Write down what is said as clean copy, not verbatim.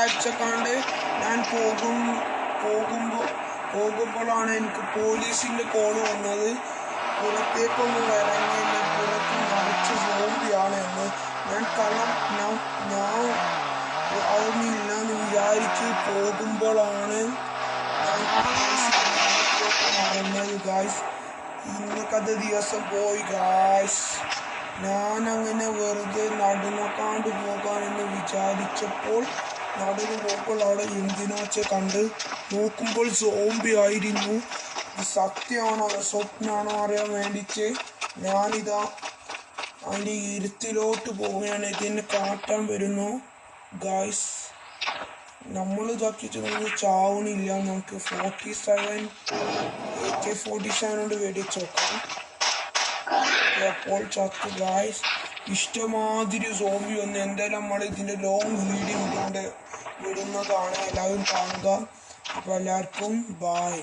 വിചാരിച്ചക്കാണ്ട് ഞാൻ പോകുമ്പോഴാണ് എനിക്ക് പോലീസിൻ്റെ കോൾ വന്നത്. പുറത്തേക്കൊന്ന് വരാനില്ല, പുറത്ത് നിറച്ച് സോംബിയാണ് എന്ന്. ഞാൻ ആവുന്നില്ലെന്ന് വിചാരിച്ച് പോകുമ്പോഴാണ് നടന്നത് ഗായ്സ്. ഇന്നത്തെ ദിവസം പോയി ഗായ്സ്. ഞാൻ അങ്ങനെ വെറുതെ നടന്നക്കാണ്ട് പോകാമെന്ന് വിചാരിച്ചപ്പോൾ അവിടെ എന്തിനാച്ച കണ്ട് നോക്കുമ്പോൾ സോംബി ആയിരുന്നു. ഇത് സത്യമാണോ സ്വപ്നമാണോ അറിയാൻ വേണ്ടിയിട്ട് ഞാനിതാ അതിൻ്റെ ഇരുത്തിലോട്ട് പോവുകയാണ്. ഇതിനെ കാട്ടാൻ വരുന്നു ഗായ്സ്. നമ്മൾ തക്കിച്ച് നമുക്ക് ചാവണില്ല. നമുക്ക് AK-47 കൊണ്ട് വെടിച്ച് വെക്കാം. അപ്പോൾ ചത്ത് ഗായ്സ്. ഇഷ്ടമാതിരി സോംബി വന്ന്. എന്തായാലും നമ്മൾ ഇതിൻ്റെ ലോങ് വീഡിയോ ഇല്ലാണ്ട് വിടുന്നതാണ്. എല്ലാവരും കാണുക. അപ്പോൾ എല്ലാവർക്കും ബായ്.